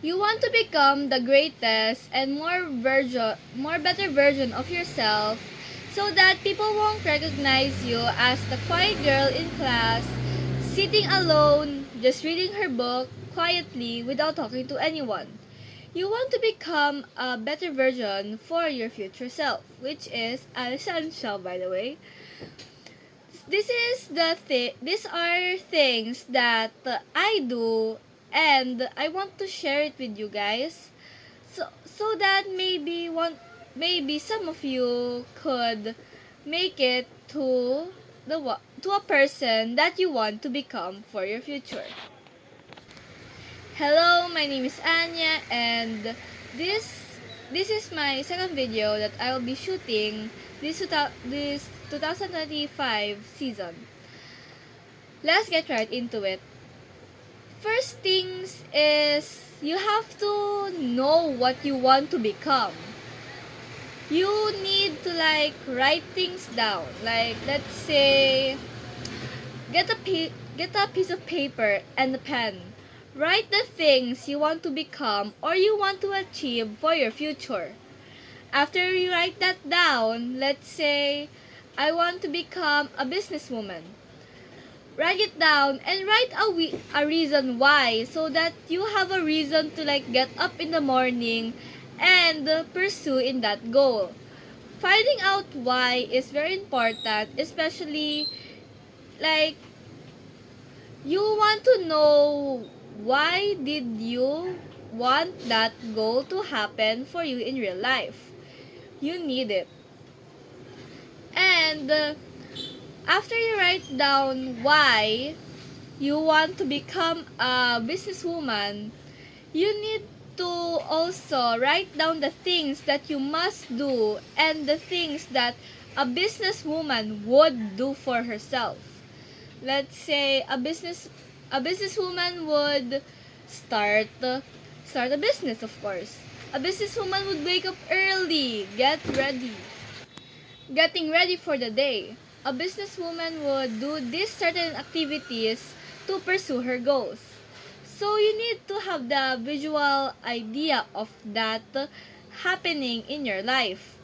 You want to become the greatest and more better version of yourself so that people won't recognize you as the quiet girl in class, sitting alone, just reading her book quietly without talking to anyone. You want to become a better version for your future self, which is essential, by the way. These are things that I do, and I want to share it with you guys, so that maybe some of you could make it to a person that you want to become for your future. Hello, my name is Anya, and this is my second video that I will be shooting this 2025 season. Let's get right into it. First things is you have to know what you want to become. You need to write things down. Like let's say get a piece of paper and a pen. Write the things you want to become or you want to achieve for your future. After you write that down, let's say I want to become a businesswoman. Write it down and write a reason why so that you have a reason to get up in the morning and pursue in that goal. Finding out why is very important, especially like you want to know why did you want that goal to happen for you in real life. You need it. And after you write down why you want to become a businesswoman, you need to also write down the things that you must do and the things that a businesswoman would do for herself. Let's say a businesswoman would start start a business, of course. A businesswoman would wake up early, getting ready for the day. A businesswoman would do these certain activities to pursue her goals. So you need to have the visual idea of that happening in your life.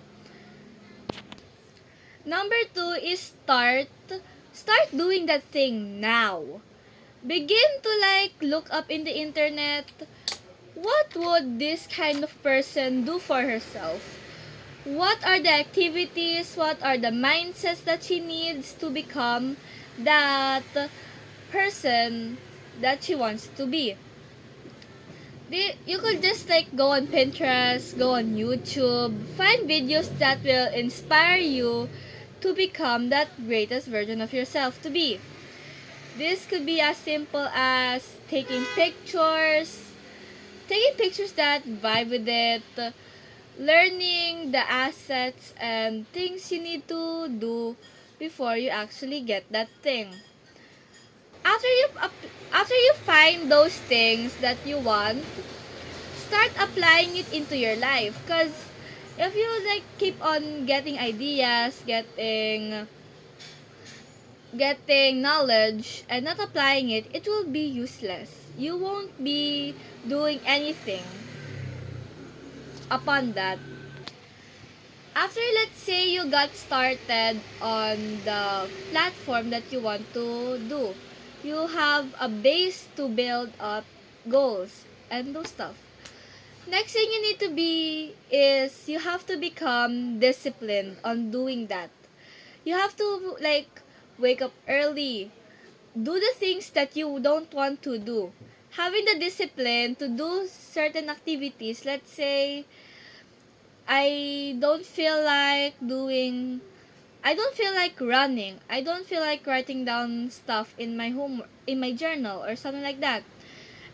Number two is start doing that thing now. Begin to look up in the internet, what would this kind of person do for herself? What are the activities, what are the mindsets that she needs to become that person that she wants to be? You could just go on Pinterest, go on YouTube, find videos that will inspire you to become that greatest version of yourself to be. This could be as simple as taking pictures that vibe with it, learning the assets and things you need to do before you actually get that thing. After you find those things that you want, start applying it into your life. Cause if you keep on getting ideas, getting knowledge and not applying it, it will be useless. You won't be doing anything upon that. After let's say you got started on the platform that you want to do, you have a base to build up goals and those stuff. Next thing you need to be is you have to become disciplined on doing that. You have to wake up early, do the things that you don't want to do. Having the discipline to do certain activities, let's say I don't feel like running. I don't feel like writing down stuff in my journal or something like that.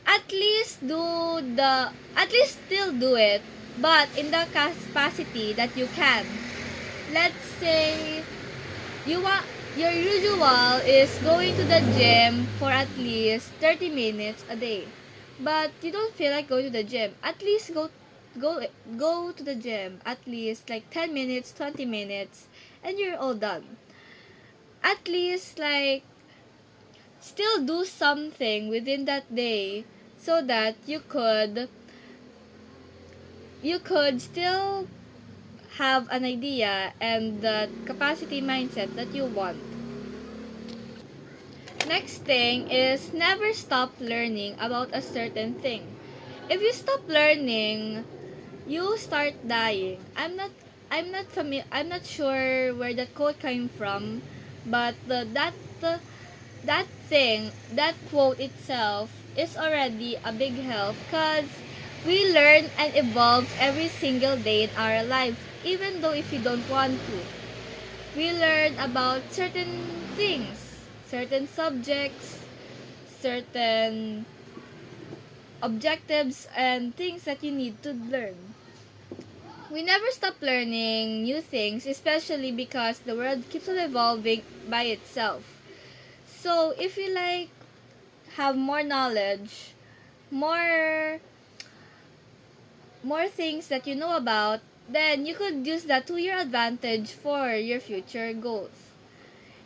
At least still do it, but in the capacity that you can. Let's say you want your usual is going to the gym for at least 30 minutes a day. But you don't feel like going to the gym. At least go go to the gym at least 10 minutes, 20 minutes and you're all done. At least still do something within that day so that you could you could still have an idea and the capacity mindset that you want. Next thing is never stop learning about a certain thing. If you stop learning, you start dying. I'm not sure where that quote came from, but that thing, that quote itself is already a big help because we learn and evolve every single day in our life, even though if you don't want to. We learn about certain things, certain subjects, certain objectives, and things that you need to learn. We never stop learning new things, especially because the world keeps on evolving by itself. So, if you have more knowledge, more more things that you know about, then you could use that to your advantage for your future goals.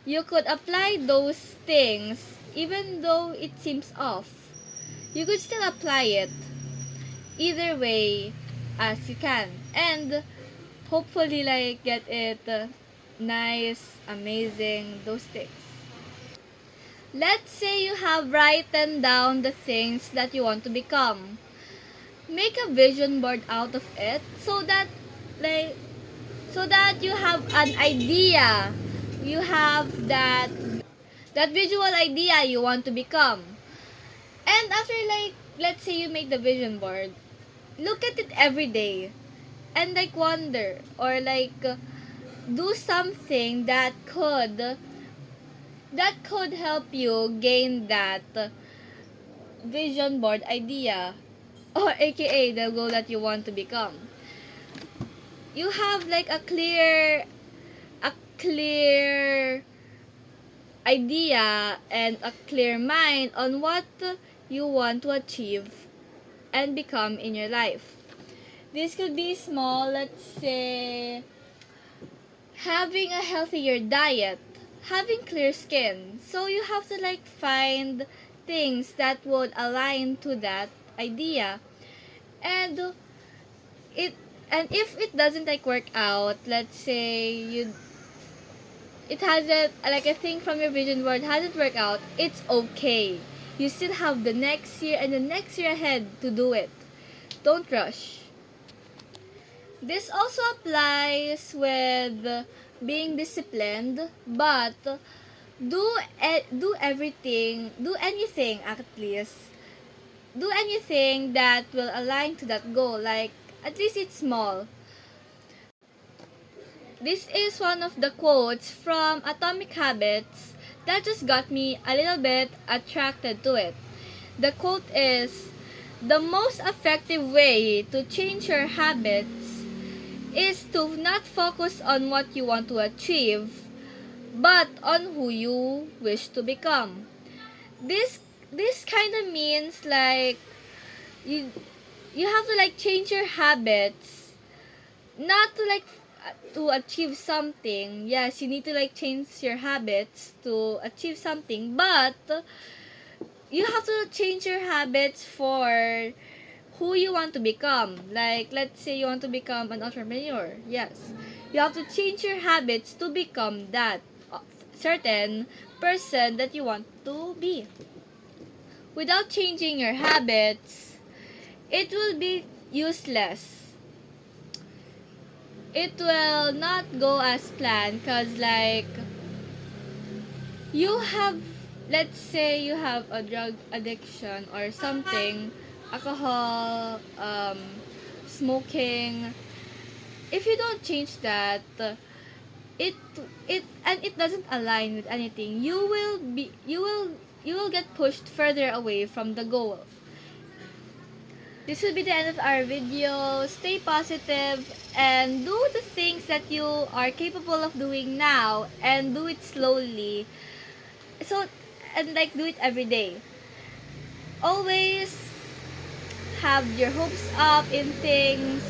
You could apply those things even though it seems off. You could still apply it either way as you can and hopefully get it nice, amazing, those things. Let's say you have written down the things that you want to become. Make a vision board out of it like so that you have an idea. You have that visual idea you want to become. And after let's say you make the vision board, look at it every day and wonder or do something that could help you gain that vision board idea or aka the goal that you want to become. You have a clear idea and a clear mind on what you want to achieve and become in your life. This could be small, let's say having a healthier diet, having clear skin. So you have to find things that would align to that idea. And it and if it doesn't work out, let's say it hasn't a thing from your vision board hasn't worked out, it's okay. You still have the next year and the next year ahead to do it. Don't rush. This also applies with being disciplined, but do everything, do anything at least. Do anything that will align to that goal, at least it's small. This is one of the quotes from Atomic Habits that just got me a little bit attracted to it. The quote is, "The most effective way to change your habits is to not focus on what you want to achieve, but on who you wish to become." This this kind of means you you have to change your habits, not to achieve something. Yes, you need to change your habits to achieve something, but you have to change your habits for who you want to become. Let's say you want to become an entrepreneur. Yes, you have to change your habits to become that certain person that you want to be. Without changing your habits, it will be useless. It will not go as planned because you have, let's say you have a drug addiction or something, alcohol, smoking. If you don't change that, it it doesn't align with anything, you will get pushed further away from the goal. This will be the end of our video. Stay positive and do the things that you are capable of doing now and do it slowly. So, and do it every day. Always have your hopes up in things.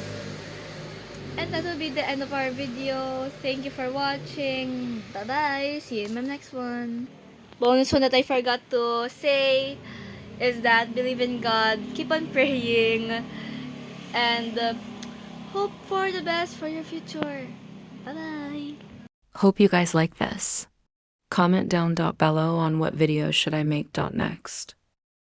And that will be the end of our video. Thank you for watching. Bye-bye. See you in my next one. Bonus one that I forgot to say is that believe in God, keep on praying, and Hope for the best for your future. Bye-bye. Hope you guys like this. Comment down below on what videos should I make next.